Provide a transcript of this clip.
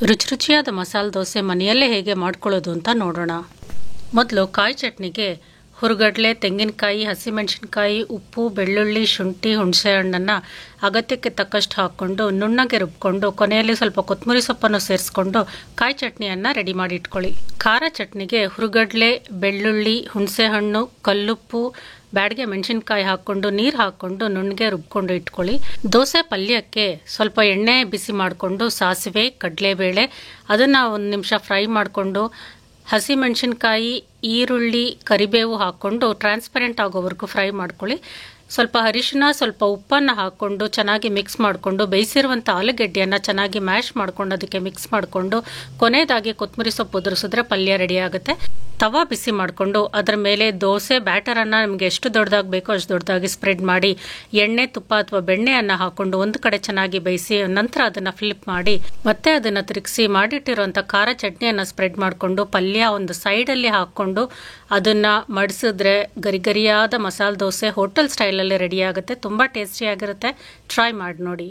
ರುಚಿ ರುಚಿಯಾದ ಮಸಾಲೆ ದೋಸೆ ಮನೆಯಲ್ಲೇ ಹೇಗೆ ಮಾಡ್ಕೊಳ್ಳೋದು ಅಂತ ನೋಡೋಣ. ಮೊದಲು ಕಾಯಿ ಚಟ್ನಿಗೆ ಹುರುಗಡ್ಲೆ, ತೆಂಗಿನಕಾಯಿ, ಹಸಿಮೆಣಸಿನಕಾಯಿ, ಉಪ್ಪು, ಬೆಳ್ಳುಳ್ಳಿ, ಶುಂಠಿ, ಹುಣಸೆ ಹಣ್ಣನ್ನು ಅಗತ್ಯಕ್ಕೆ ತಕ್ಕಷ್ಟು ಹಾಕ್ಕೊಂಡು ನುಣ್ಣಗೆ ರುಬ್ಕೊಂಡು ಕೊನೆಯಲ್ಲಿ ಸ್ವಲ್ಪ ಕೊತ್ತಂಬರಿ ಸೊಪ್ಪನ್ನು ಸೇರಿಸ್ಕೊಂಡು ಕಾಯಿ ಚಟ್ನಿಯನ್ನು ರೆಡಿ ಮಾಡಿ ಇಟ್ಕೊಳ್ಳಿ. ಖಾರ ಚಟ್ನಿಗೆ ಹುರುಗಡ್ಲೆ, ಬೆಳ್ಳುಳ್ಳಿ, ಹುಣಸೆ ಹಣ್ಣು, ಕಲ್ಲುಪ್ಪು, ಬ್ಯಾಡಗೆ ಮೆಣಸಿನಕಾಯಿ ಹಾಕ್ಕೊಂಡು ನೀರು ಹಾಕ್ಕೊಂಡು ನುಣ್ಣಗೆ ರುಬ್ಕೊಂಡು ಇಟ್ಕೊಳ್ಳಿ. ದೋಸೆ ಪಲ್ಯಕ್ಕೆ ಸ್ವಲ್ಪ ಎಣ್ಣೆ ಬಿಸಿ ಮಾಡಿಕೊಂಡು ಸಾಸಿವೆ, ಕಡಲೆಬೇಳೆ ಅದನ್ನು 1 ನಿಮಿಷ ಫ್ರೈ ಮಾಡಿಕೊಂಡು ಹಸಿಮೆಣಸಿನಕಾಯಿ, ಈರುಳ್ಳಿ, ಕರಿಬೇವು ಹಾಕ್ಕೊಂಡು ಟ್ರಾನ್ಸ್ಪರೆಂಟ್ ಆಗೋವರೆಗೂ ಫ್ರೈ ಮಾಡ್ಕೊಳ್ಳಿ. ಸ್ವಲ್ಪ ಅರಿಶಿನ, ಸ್ವಲ್ಪ ಉಪ್ಪನ್ನು ಹಾಕ್ಕೊಂಡು ಚೆನ್ನಾಗಿ ಮಿಕ್ಸ್ ಮಾಡಿಕೊಂಡು ಬೇಯಿಸಿರುವಂಥ ಆಲೂಗೆಡ್ಡೆಯನ್ನು ಚೆನ್ನಾಗಿ ಮ್ಯಾಶ್ ಮಾಡ್ಕೊಂಡು ಅದಕ್ಕೆ ಮಿಕ್ಸ್ ಮಾಡಿಕೊಂಡು ಕೊನೆಯದಾಗಿ ಕೊತ್ತಂಬರಿ ಸೊಪ್ಪು ಉದುರಿಸಿದ್ರೆ ಪಲ್ಯ ರೆಡಿ ಆಗುತ್ತೆ. ತವಾ ಬಿಸಿ ಮಾಡಿಕೊಂಡು ಅದರ ಮೇಲೆ ದೋಸೆ ಬ್ಯಾಟರನ್ನು ನಿಮಗೆ ಎಷ್ಟು ದೊಡ್ಡದಾಗಿ ಬೇಕೋ ಅಷ್ಟು ದೊಡ್ಡದಾಗಿ ಸ್ಪ್ರೆಡ್ ಮಾಡಿ ಎಣ್ಣೆ, ತುಪ್ಪ ಅಥವಾ ಬೆಣ್ಣೆಯನ್ನು ಹಾಕ್ಕೊಂಡು ಒಂದು ಕಡೆ ಚೆನ್ನಾಗಿ ಬೇಯಿಸಿ ನಂತರ ಅದನ್ನು ಫ್ಲಿಪ್ ಮಾಡಿ ಮತ್ತೆ ಅದನ್ನು ತಿರುಗಿಸಿ ಮಾಡಿಟ್ಟಿರುವಂಥ ಖಾರ ಚಟ್ನಿಯನ್ನು ಸ್ಪ್ರೆಡ್ ಮಾಡಿಕೊಂಡು ಪಲ್ಯ ಒಂದು ಸೈಡಲ್ಲಿ ಹಾಕ್ಕೊಂಡು ಅದನ್ನು ಮಡಿಸಿದ್ರೆ ಗರಿಗರಿಯಾದ ಮಸಾಲೆ ದೋಸೆ ಹೋಟೆಲ್ ಸ್ಟೈಲಲ್ಲಿ ರೆಡಿ ಆಗುತ್ತೆ. ತುಂಬ ಟೇಸ್ಟಿಯಾಗಿರುತ್ತೆ. ಟ್ರೈ ಮಾಡಿ ನೋಡಿ.